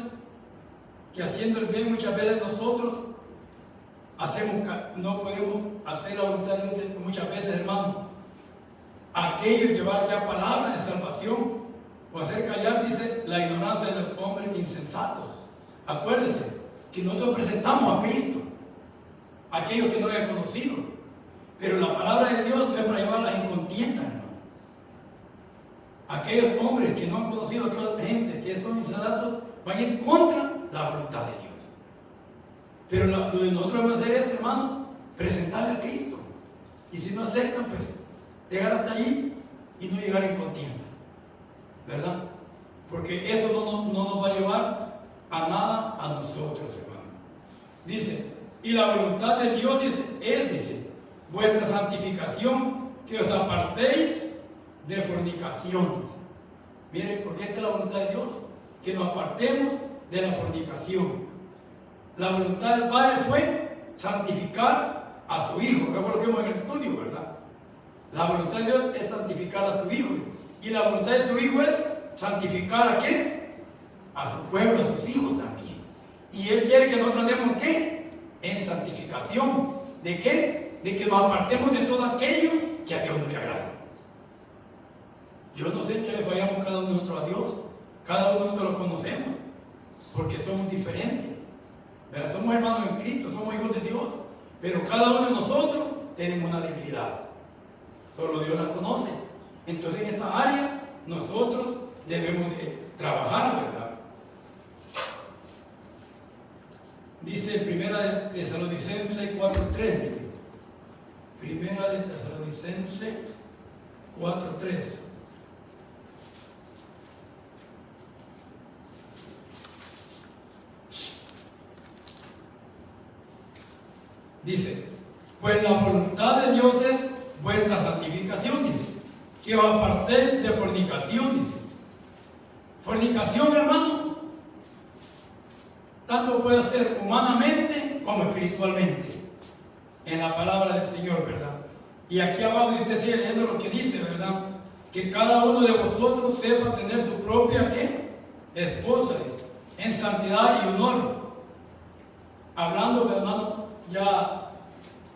que haciendo el bien muchas veces nosotros no podemos hacer la voluntad de Dios muchas veces, hermano. Aquello llevar ya palabras de salvación o hacer callar, dice, la ignorancia de los hombres insensatos. Acuérdense que nosotros presentamos a Cristo, aquellos que no le han conocido, pero la palabra de Dios no es para llevarla en contienda, hermano. Aquellos hombres que no han conocido a toda la gente, que son insensatos, van en contra la voluntad de Dios. Pero lo que nosotros vamos a hacer es, hermano, presentarle a Cristo. Y si no aceptan, pues llegar hasta allí y no llegar en contienda, ¿verdad? Porque eso no nos va a llevar a nada a nosotros, hermano. Dice, y la voluntad de Dios dice, vuestra santificación, que os apartéis de fornicación. Miren, porque esta es la voluntad de Dios, que nos apartemos de la fornicación. La voluntad del Padre fue santificar a su Hijo. Eso fue lo que vimos en el estudio, ¿verdad? La voluntad de Dios es santificar a su Hijo. Y la voluntad de su Hijo es santificar ¿a quién? A su pueblo, a sus hijos también. Y Él quiere que nosotros andemos ¿qué? En santificación. ¿De qué? De que nos apartemos de todo aquello que a Dios no le agrada. Yo no sé en qué le fallamos cada uno de nosotros a Dios. Cada uno de nosotros lo conocemos, porque somos diferentes, ¿verdad? Somos hermanos en Cristo, somos hijos de Dios, pero cada uno de nosotros tenemos una debilidad. Solo Dios la conoce. Entonces en esta área nosotros debemos de trabajar, ¿verdad? Dice Primera de Tesalonicenses 4:3. Primera de Tesalonicenses 4:3. Dice, pues la voluntad de Dios es vuestra santificación, dice, que os apartéis de fornicación, dice. Fornicación, hermano, tanto puede ser humanamente como espiritualmente, en la palabra del Señor, ¿verdad? Y aquí abajo usted sigue leyendo lo que dice, ¿verdad? Que cada uno de vosotros sepa tener su propia, ¿qué? Esposa, dice, en santidad y honor. Hablando, hermano, ya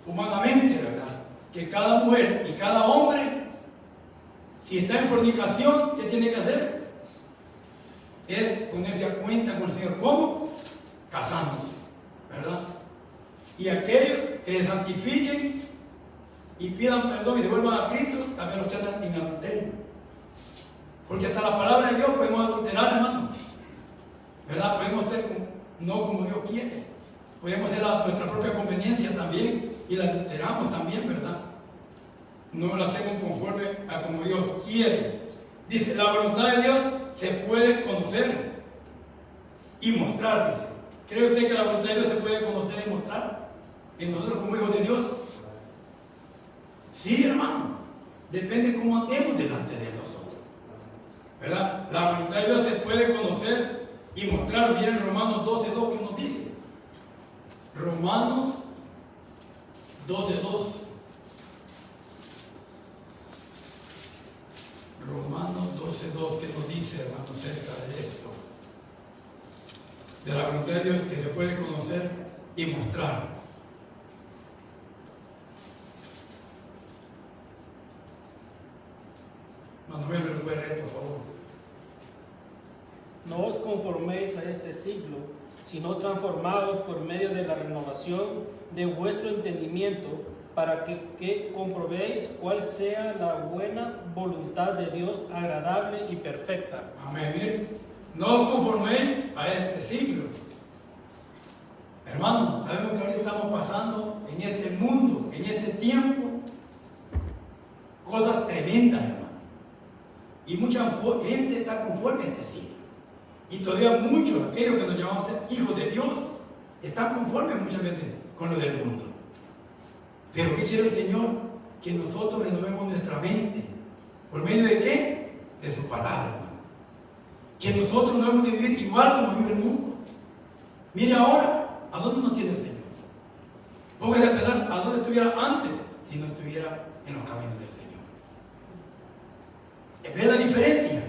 humanamente, ¿verdad? Que cada mujer y cada hombre, si está en fornicación, ¿qué tiene que hacer? Es ponerse a cuenta con el Señor. ¿Cómo? Casándose, ¿verdad? Y aquellos que se santifiquen y pidan perdón y se vuelvan a Cristo, también los tratan en adulterio. Porque hasta la palabra de Dios podemos adulterar, hermano, ¿verdad? Podemos ser no como Dios quiere. Podemos hacer nuestra propia conveniencia también y la alteramos también, ¿verdad? No la hacemos conforme a como Dios quiere. Dice, la voluntad de Dios se puede conocer y mostrar, dice. ¿Cree usted que la voluntad de Dios se puede conocer y mostrar en nosotros como hijos de Dios? Sí, hermano. Depende cómo andemos delante de nosotros, ¿verdad? La voluntad de Dios se puede conocer y mostrar. Miren Romanos 12:2 que nos dice. Romanos 12:2. Romanos 12:2 que nos dice, hermano, acerca de esto. De la voluntad de Dios que se puede conocer y mostrar. conforméis a este siglo, sino transformados por medio de la renovación de vuestro entendimiento, para que comprobéis cuál sea la buena voluntad de Dios, agradable y perfecta. Amén. Miren, no os conforméis a este siglo. Hermanos, sabemos que ahorita estamos pasando en este mundo, en este tiempo, cosas tremendas, hermano. Y mucha gente está conforme a este siglo. Y todavía muchos, aquellos que nos llamamos hijos de Dios, están conformes muchas veces con lo del mundo. Pero ¿qué quiere el Señor? Que nosotros renovemos nuestra mente. ¿Por medio de qué? De su palabra, hermano. Que nosotros no debemos de vivir igual como vive el mundo. Mire ahora, ¿a dónde nos tiene el Señor? Póngase a pensar, ¿a dónde estuviera antes si no estuviera en los caminos del Señor? ¿Ve la diferencia?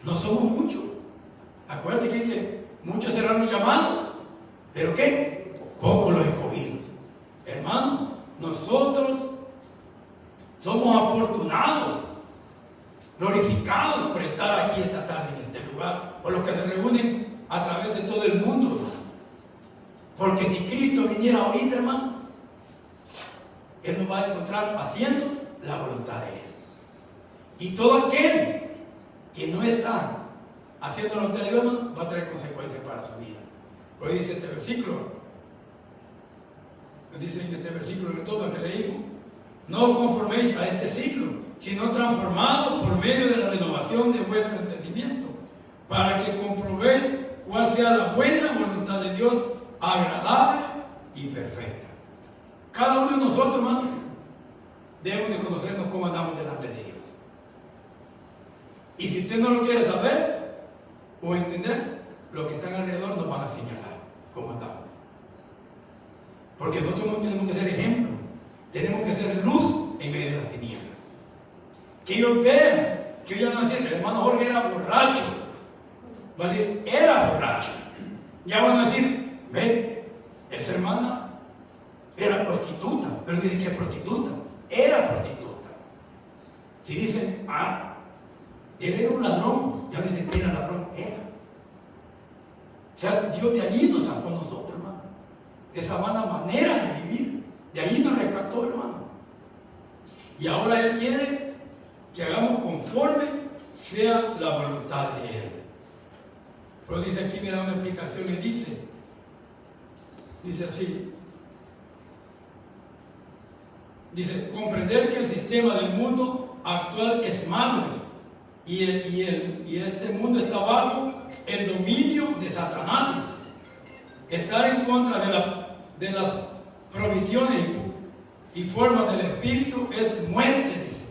No somos muchos. Acuérdense que muchos serán los llamados, pero ¿qué? Pocos los escogidos. Hermano, nosotros somos afortunados, glorificados por estar aquí esta tarde en este lugar, por los que se reúnen a través de todo el mundo, hermano. Porque si Cristo viniera ahorita, hermano, Él nos va a encontrar haciendo la voluntad de Él. Y todo aquel que no está haciendo la voluntad de Dios, hermano, va a tener consecuencias para su vida. Hoy dice este versículo, dice en este versículo de todo que leímos: no os conforméis a este siglo, sino transformados por medio de la renovación de vuestro entendimiento, para que comprobéis cuál sea la buena voluntad de Dios, agradable y perfecta. Cada uno de nosotros, hermano, debemos de conocernos cómo andamos delante de Dios. Y si usted no lo quiere saber o entender, los que están alrededor nos van a señalar cómo andamos. Porque nosotros tenemos que ser ejemplo, tenemos que ser luz en medio de las tinieblas. Que ellos vean, que ellos van a decir: el hermano Jorge era borracho. Va a decir: era borracho. Ya van a decir: ve, esa hermana era prostituta. Pero no dicen que es prostituta, era prostituta. Si dicen: ah, él era un ladrón, ya no dicen que era ladrón, era. O sea, Dios de allí nos sacó a nosotros, hermano. De esa mala manera de vivir, de ahí nos rescató, hermano. Y ahora Él quiere que hagamos conforme sea la voluntad de Él. Pero dice aquí, mira una explicación, y dice así: dice, comprender que el sistema del mundo actual es malo, y este mundo está bajo el dominio de Satanás. Dice, estar en contra de las provisiones y formas del Espíritu es muerte, dice.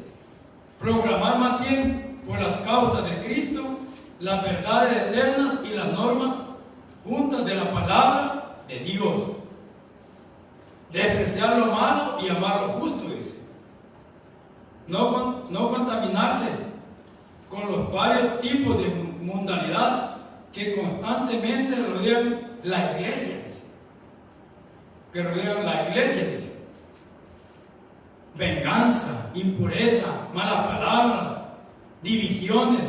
Proclamar más bien por las causas de Cristo las verdades eternas y las normas juntas de la palabra de Dios. Despreciar lo malo y amar lo justo, dice. No contaminarse con los varios tipos de mundanidad que constantemente rodean la iglesia, dice. Que rodean la iglesia, dice. Venganza, impureza, malas palabras, divisiones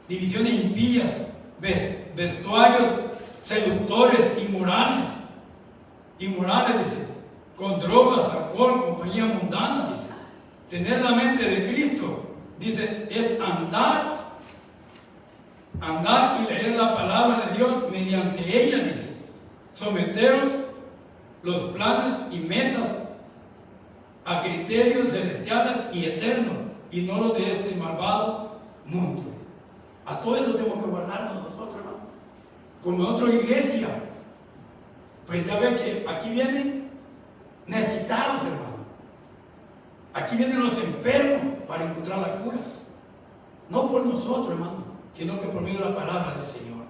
impías, vestuarios seductores, inmorales, dice, con drogas, alcohol, compañía mundana, dice. Tener la mente de Cristo, dice, es andar y leer la palabra de Dios mediante ella, dice. Someteros los planes y metas a criterios celestiales y eternos, y no los de este malvado mundo. A todo eso tenemos que guardarnos nosotros, hermano. Como nosotros, iglesia, pues ya ven que aquí vienen necesitados, hermano. Aquí vienen los enfermos para encontrar la cura. No por nosotros, hermano, sino que por medio de la palabra del Señor.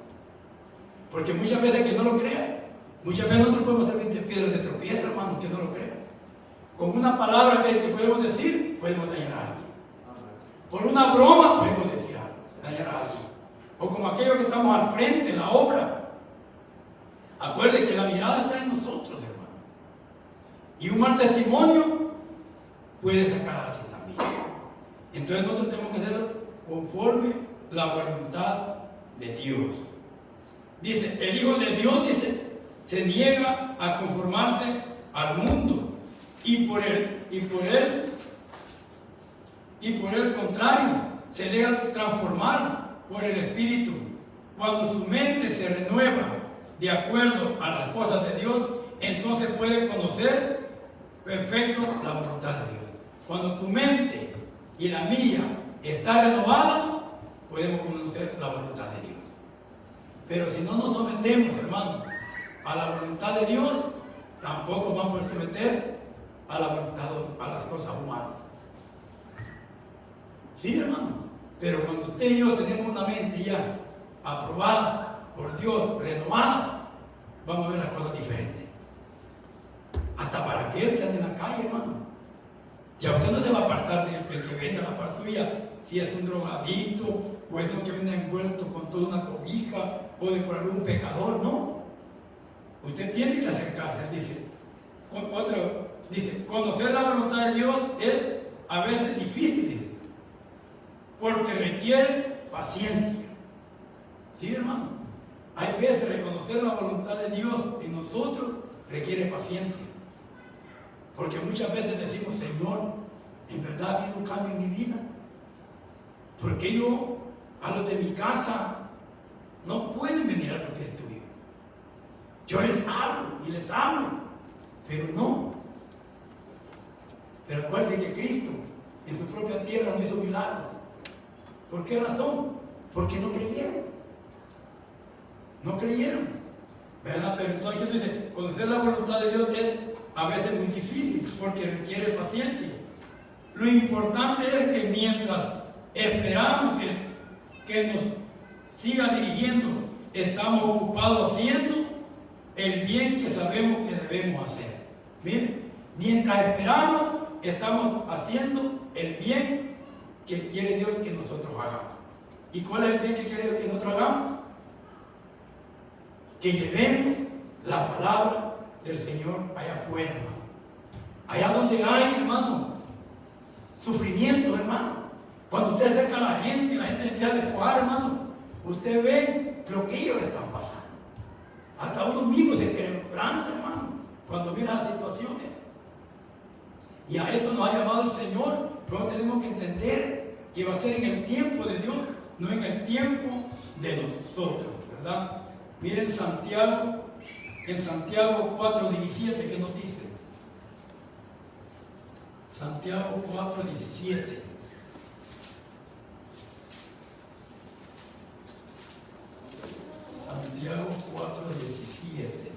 Porque muchas veces que no lo crean, muchas veces nosotros podemos servir de piedra de tropiezo, hermano, que no lo crean. Con una palabra que podemos decir, podemos dañar a alguien. Por una broma podemos decir algo, dañar a alguien. O como aquellos que estamos al frente en la obra. Acuérdense que la mirada está en nosotros, hermano. Y un mal testimonio puede sacar a alguien también. Entonces nosotros tenemos que hacerlo conforme la voluntad de Dios. Dice, el Hijo de Dios, dice, se niega a conformarse al mundo y por el contrario, se deja transformar por el Espíritu. Cuando su mente se renueva de acuerdo a las cosas de Dios, entonces puede conocer perfecto la voluntad de Dios. Cuando tu mente y la mía está renovada, podemos conocer la voluntad de Dios. Pero si no nos sometemos, hermano, a la voluntad de Dios, tampoco vamos a poder someter a la voluntad, a las cosas humanas. Sí, hermano. Pero cuando usted y yo tenemos una mente ya aprobada por Dios, renovada, vamos a ver las cosas diferentes. Hasta para aquel que anda en la calle, hermano. Ya usted no se va a apartar del que vende la par suya, si es un drogadicto, o es uno que viene envuelto con toda una cobija, o de por algún pecador, no. Usted tiene que acercarse, dice, conocer la voluntad de Dios es a veces difícil, dice, porque requiere paciencia. Sí, hermano. Hay veces reconocer la voluntad de Dios en nosotros requiere paciencia. Porque muchas veces decimos, Señor, en verdad ha habido un cambio en mi vida. Porque yo, a los de mi casa, no pueden venir a lo que estudio. Yo les hablo, pero no. Pero acuérdense que Cristo, en su propia tierra, no hizo milagros. ¿Por qué razón? Porque no creyeron. No creyeron. ¿Verdad? Pero entonces dice, conocer la voluntad de Dios es a veces muy difícil porque requiere paciencia. Lo importante es que mientras esperamos que nos siga dirigiendo, estamos ocupados haciendo el bien que sabemos que debemos hacer. Miren, mientras esperamos, estamos haciendo el bien que quiere Dios que nosotros hagamos. ¿Y cuál es el bien que quiere Dios que nosotros hagamos? Que llevemos la palabra del Señor allá afuera, hermano. Allá donde hay, hermano, sufrimiento, hermano. Cuando usted acerca a la gente empieza a despojar, hermano, usted ve lo que ellos están pasando. Hasta uno mismo se quebranta, hermano, cuando mira las situaciones. Y a eso nos ha llamado el Señor. Pero tenemos que entender que va a ser en el tiempo de Dios, no en el tiempo de nosotros, ¿verdad? Miren Santiago, en Santiago 4:17, ¿qué nos dice? Santiago 4:17. Santiago 4:17.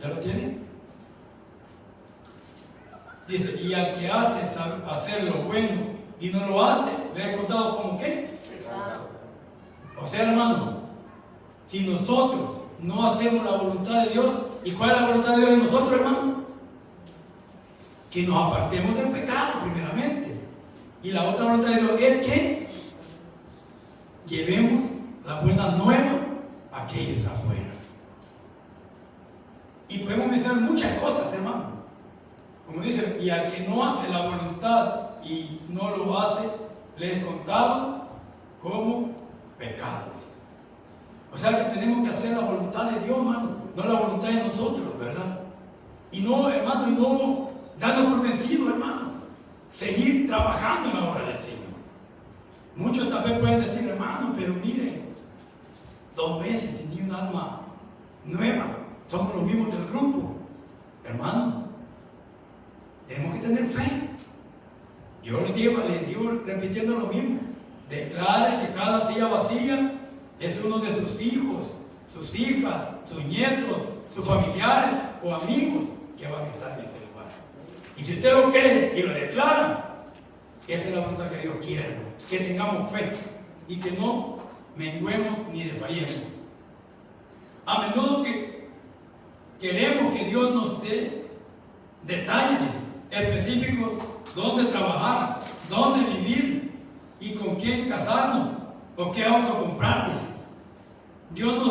¿Ya lo tienen? Dice, y al que hace hacer lo bueno y no lo hace, le he contado como qué. O sea, hermano, si nosotros no hacemos la voluntad de Dios, ¿y cuál es la voluntad de Dios en nosotros, hermano? Que nos apartemos del pecado, primeramente. Y la otra voluntad de Dios es que llevemos la buena nueva a aquellos afuera. Y podemos mencionar muchas cosas, hermano. Como dice, y al que no hace la voluntad y no lo hace, le es contado como pecados. O sea que tenemos que hacer la voluntad de Dios, hermano, no la voluntad de nosotros, ¿verdad? Y no, hermano, y no darnos por vencidos, hermano. Seguir trabajando en la obra del Señor. Muchos tal vez pueden decir, hermano, pero mire, 2 meses sin ni un alma nueva. Somos los mismos del grupo. Hermano, tenemos que tener fe. Yo les digo repitiendo lo mismo. Declare que cada silla vacía es uno de sus hijos, sus hijas, sus nietos, sus familiares o amigos que van a estar en ese lugar. Y si usted lo cree y lo declara, esa es la voluntad que Dios quiere, que tengamos fe y que no menguemos ni desfallemos. A menudo que queremos que Dios nos dé detalles específicos, dónde trabajar, dónde vivir y con quién casarnos o qué auto comprar. Dios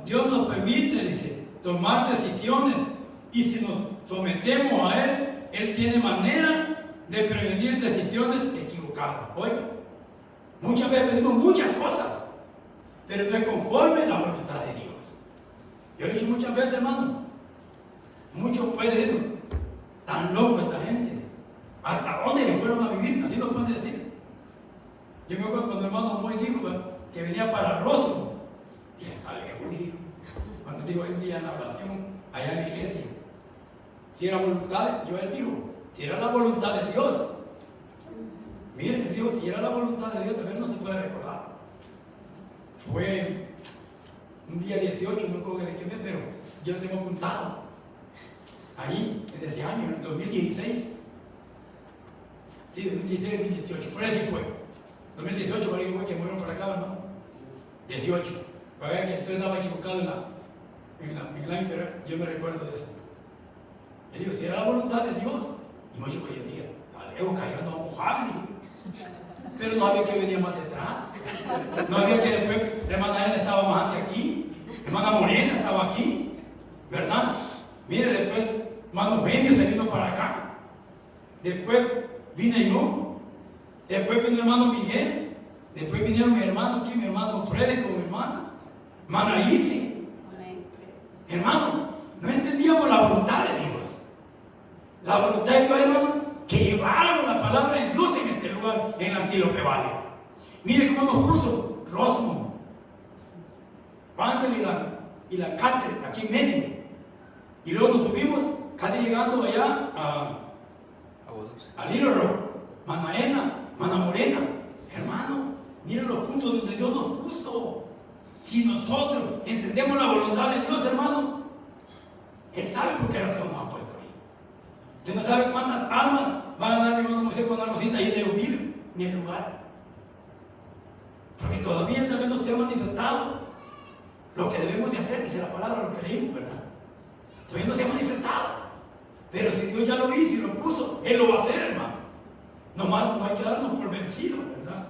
Dios nos permite, dice, tomar decisiones, y si nos sometemos a Él, Él tiene manera de prevenir decisiones equivocadas. Oiga, muchas veces pedimos muchas cosas, pero no es conforme a la voluntad de Dios. Yo he dicho muchas veces, hermano, muchos pueden decir, tan loco esta gente, ¿hasta dónde le fueron a vivir? Así lo pueden decir. Yo me acuerdo cuando el hermano Moy dijo que venía para Rosmo, y está lejos, dijo. Cuando digo un día en la oración, allá en la iglesia, si era voluntad, yo él digo, si era la voluntad de Dios. Miren, él dijo, si era la voluntad de Dios, también no se puede recordar. Fue un día 18, no recuerdo de qué mes, pero yo lo tengo apuntado. Ahí, en ese año, en el 2016. Sí, 2016, 2018, por ahí fue. 2018, por ahí fue que murieron por acá, ¿no? 18. Para ver que entonces estaba equivocado en el año, pero yo me recuerdo de eso. Él dijo, si era la voluntad de Dios, y muchos por el día, Alejo cayendo a mojar, pero no había que venir más detrás. No había que después, la hermana Ana estaba más antes aquí, la hermana Morena estaba aquí, ¿verdad? Mire, después, hermano Eugenio se vino para acá. Después vine yo. Después vino el hermano Miguel. Después vinieron mis hermanos aquí, mi hermano Freddy con mi hermana Isi. Hermano, no entendíamos la voluntad de Dios. La voluntad de Dios, hermano, que lleváramos la palabra de Dios en este lugar, en Antílope Valley. Mire cómo nos puso Rosmo, Pandel y la cátedra aquí en medio. Y luego nos subimos, casi llegando allá a Little Rock, Manaena, Mana Morena. Hermano, miren los puntos donde Dios nos puso. Si nosotros entendemos la voluntad de Dios, hermano, Él sabe por qué razón nos ha puesto ahí. Usted no sabe cuántas almas van a dar, hermano Moisés, con una cosita ahí de vivir ni el lugar. Porque todavía también no se ha manifestado lo que debemos de hacer, dice la palabra, lo que leímos, ¿verdad? Todavía no se ha manifestado. Pero si Dios ya lo hizo y lo puso, Él lo va a hacer, hermano. Nomás no hay que darnos por vencidos, ¿verdad?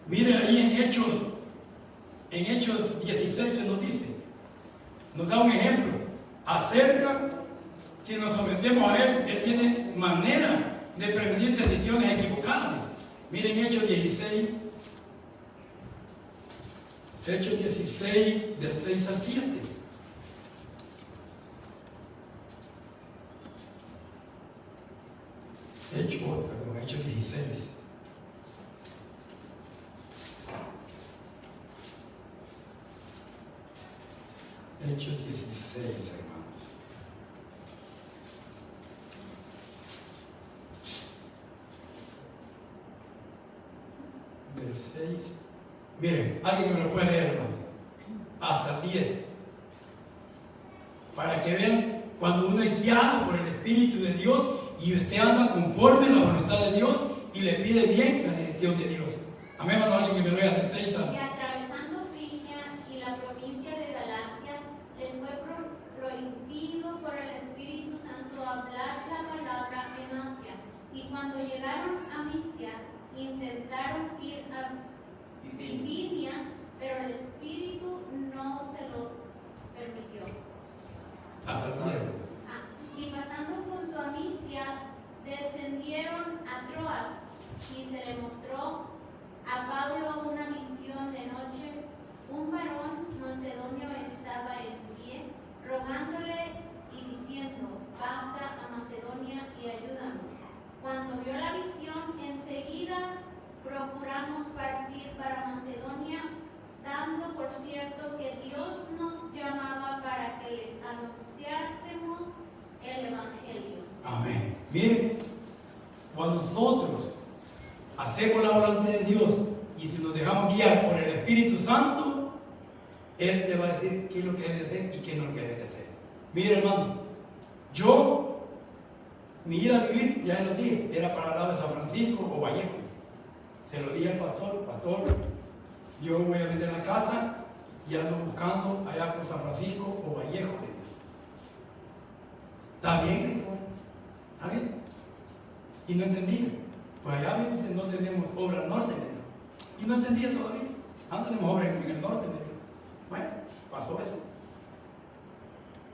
Mire ahí en Hechos 16 que nos dice, nos da un ejemplo acerca, si nos sometemos a Él tiene manera de prevenir decisiones equivocadas. Miren Hechos 16, Hechos 16 del 6 al 7. Hechos 16. Hechos 16, hermanos. Del 6. Miren, alguien me lo puede leer, hermano. Hasta el 10. Para que vean cuando uno es guiado por el Espíritu de Dios y usted anda conforme a la voluntad de Dios y le pide bien la dirección de Dios. Amén, hermano, alguien que me lo lea del 6 al... Y atravesando Frigia y la provincia de Galacia, les fue prohibido por el Espíritu Santo hablar la palabra en Asia. Y cuando llegaron a Misia, intentaron ir a Bitinia, pero el Espíritu no se lo permitió. Hasta el 10. Y pasando junto a Misia, descendieron a Troas, y se le mostró a Pablo una visión de noche. Un varón macedonio estaba en pie, rogándole y diciendo, pasa a Macedonia y ayúdanos. Cuando vio la visión, enseguida procuramos partir para Macedonia, dando por cierto que Dios nos llamaba para que les anunciásemos el Evangelio. Amén. Miren, cuando nosotros hacemos la voluntad de Dios y si nos dejamos guiar por el Espíritu Santo, Él te va a decir qué es lo que debe hacer y qué no es lo que debe hacer. Mire, hermano, mi ida a vivir, ya lo dije, era para el lado de San Francisco o Vallejo. Se lo dije al pastor, yo voy a vender la casa y ando buscando allá por San Francisco o Vallejo. Le dije. ¿Está bien? Le dije, ¿está bien? Y no entendía. Pues allá me dicen, no tenemos obra al norte, me dijo. Y no entendía todavía. No tenemos obra en el norte, me dijo. Bueno, pasó eso.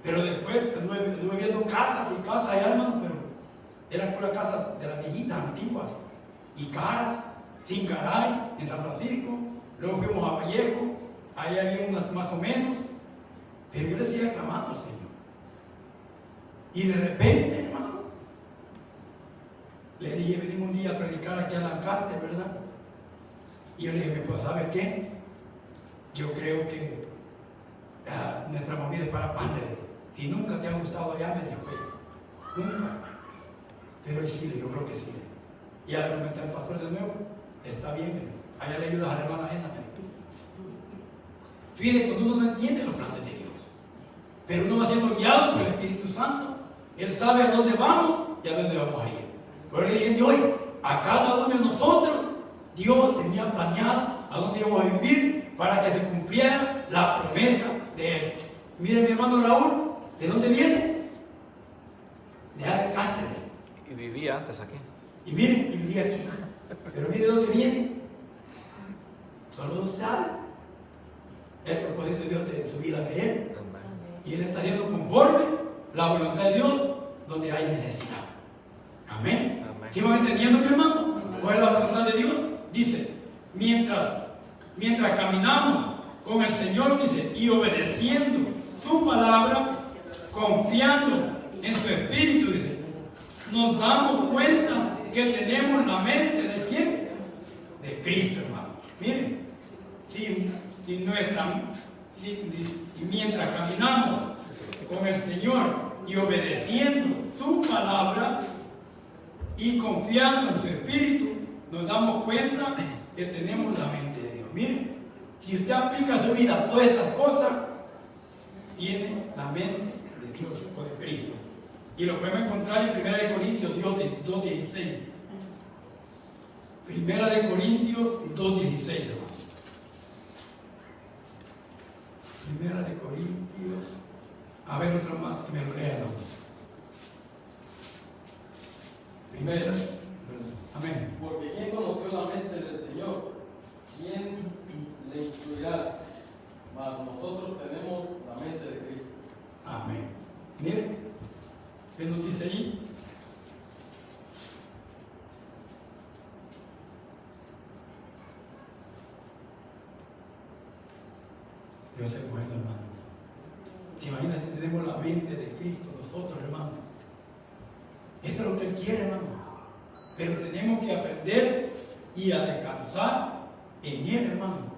Pero después estuve viendo casas y casas allá, hermano, pero eran pura casa de las viejitas antiguas y caras, sin garay, en San Francisco. Luego fuimos a Vallejo, ahí había unas más o menos, pero yo le seguía clamando al Señor. Y de repente, hermano, le dije, venimos un día a predicar aquí a Lancaster, ¿verdad? Y yo le dije, pues, ¿sabes qué? Yo creo que nuestra movida es para Pandere. Si nunca te ha gustado allá, me dijo ella, nunca. Pero sí, yo creo que sí. Y ahora comenté al pastor de nuevo, está bien, allá le ayudas a la hermana Agenda. Fíjate, cuando uno no entiende los planes de Dios, pero uno va siendo guiado por el Espíritu Santo, Él sabe a dónde vamos y a dónde vamos a ir. Por eso le dije hoy, a cada uno de nosotros, Dios tenía planeado a dónde íbamos a vivir para que se cumpliera la promesa de Él. Mire, mi hermano Raúl, ¿de dónde viene? De Cáceres. Y vivía antes aquí. Y mire, y vivía aquí. Pero mire de dónde viene. Solo Dios sabe el propósito de Dios de su vida de Él. Y Él está haciendo conforme la voluntad de Dios donde hay necesidad. Amén. ¿Sí van entendiendo, mi hermano? ¿Cuál es la voluntad de Dios? Dice, mientras caminamos con el Señor, dice, y obedeciendo su palabra, confiando en su Espíritu, dice, nos damos cuenta que tenemos la mente de ¿quién? De Cristo, hermano. Miren, mientras caminamos con el Señor y obedeciendo su palabra y confiando en su Espíritu, nos damos cuenta que tenemos la mente de Dios. Miren, si usted aplica a su vida todas estas cosas, tiene la mente de Dios o de Cristo. Y lo podemos encontrar en 1 Corintios 2:16. 1 Corintios 2:16. 1 Corintios. A ver, otro más que me lo lean. Primera. Amén. Porque ¿quién conoció la mente del Señor? ¿Quién le instruirá? Mas nosotros tenemos la mente de Cristo. Amén. Miren, ¿qué nos dice ahí? Dios es bueno, hermano. ¿Te imaginas si tenemos la mente de Cristo nosotros, hermano? Esto es lo que Él quiere, hermano. Pero tenemos que aprender y a descansar en Él, hermano.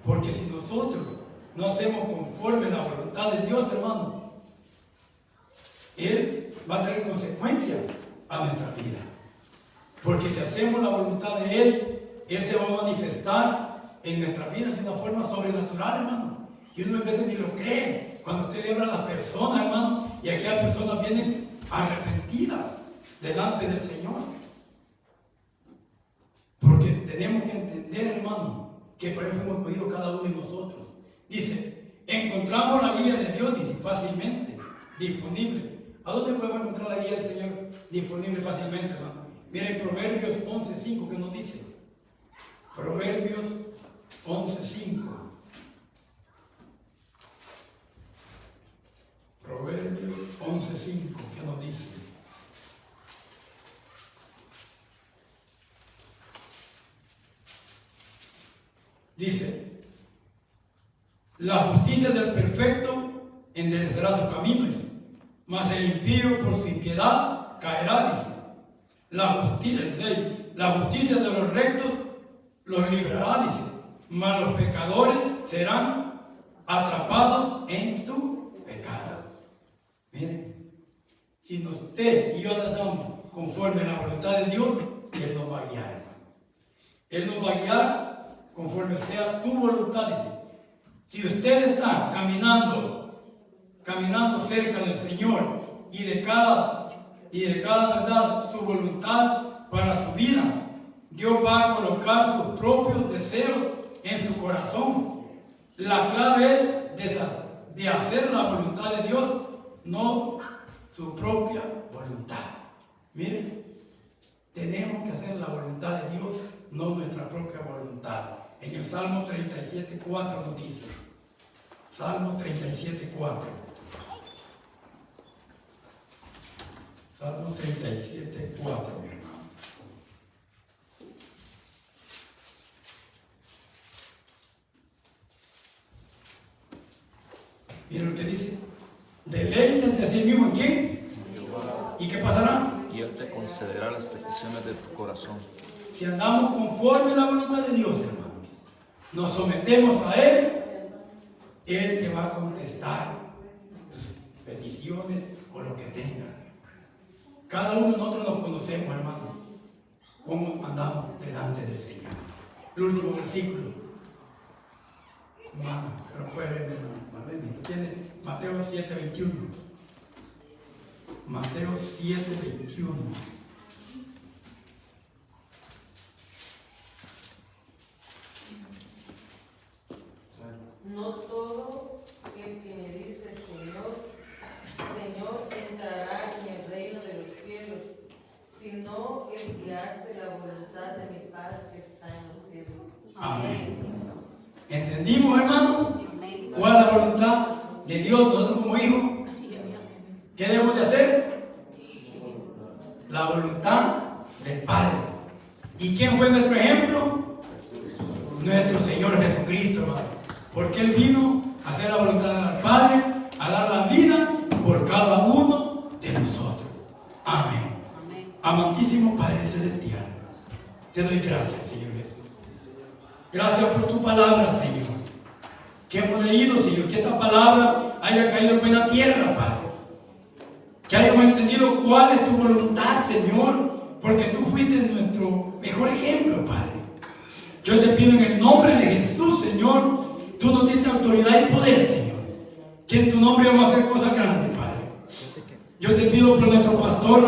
Porque si nosotros no hacemos conforme a la voluntad de Dios, hermano, Él va a traer consecuencias a nuestra vida. Porque si hacemos la voluntad de Él, Él se va a manifestar en nuestra vida de una forma sobrenatural, hermano. Y uno a veces ni lo cree. Cuando usted le habla a las personas, hermano, y aquellas personas vienen arrepentidas delante del Señor. Porque tenemos que entender, hermano, que por eso hemos escogido cada uno de nosotros. Dice, encontramos la guía de Dios fácilmente, disponible. ¿A dónde podemos encontrar la guía del Señor disponible fácilmente, hermano? Miren Proverbios 11:5 que nos dice. Proverbios 11:5. Proverbios 11:5 que nos dice. Dice, la justicia del perfecto enderezará su camino, dice, mas el impío por su impiedad caerá, dice. La justicia de los rectos los librará, dice, mas los pecadores serán atrapados en su pecado. Miren, si usted y yo hacemos conforme a la voluntad de Dios, Él nos va a guiar. Él nos va a guiar conforme sea su voluntad, dice. Si usted está caminando cerca del Señor y de cada verdad su voluntad para su vida, Dios va a colocar sus propios deseos en su corazón. La clave es de hacer la voluntad de Dios, no su propia voluntad. Miren, tenemos que hacer la voluntad de Dios, no nuestra propia voluntad. En el Salmo 37:4 nos dice, Salmo 37:4. Salmo 37, 4, mi hermano. Miren lo que dice. Deleítate a sí mismo en quién. ¿Y qué pasará? Y Él te concederá las peticiones de tu corazón. Si andamos conforme a la voluntad de Dios, hermano, nos sometemos a Él, Él te va a contestar tus peticiones o lo que tengas. Cada uno de nosotros nos conocemos, hermano, cómo andamos delante del Señor. El último versículo, hermano, pero puede ver, hermano, tiene Mateo 7, 21. Mateo 7, 21. No todo el que me dice Señor, Señor, entrará en el reino de los cielos, sino el que hace la voluntad de mi Padre que está en los cielos. Amén. ¿Entendimos, hermano? ¿Cuál es la voluntad de Dios nosotros como hijos? ¿Qué debemos de hacer? La voluntad del Padre. ¿Y quién fue nuestro ejemplo? Nuestro Señor Jesucristo, hermano. Porque Él vino a hacer la voluntad del Padre, a dar la vida por cada uno de nosotros. Amén. Amantísimo Padre Celestial, te doy gracias, Señor Jesús. Gracias por tu palabra, Señor. Que hemos leído, Señor, que esta palabra haya caído en buena tierra, Padre. Que hayamos entendido cuál es tu voluntad, Señor, porque tú fuiste nuestro mejor ejemplo, Padre. Yo te pido en el nombre de Jesús, Señor, tú nos tienes autoridad y poder, Señor, que en tu nombre vamos a hacer cosas grandes, Padre. Yo te pido por nuestro pastor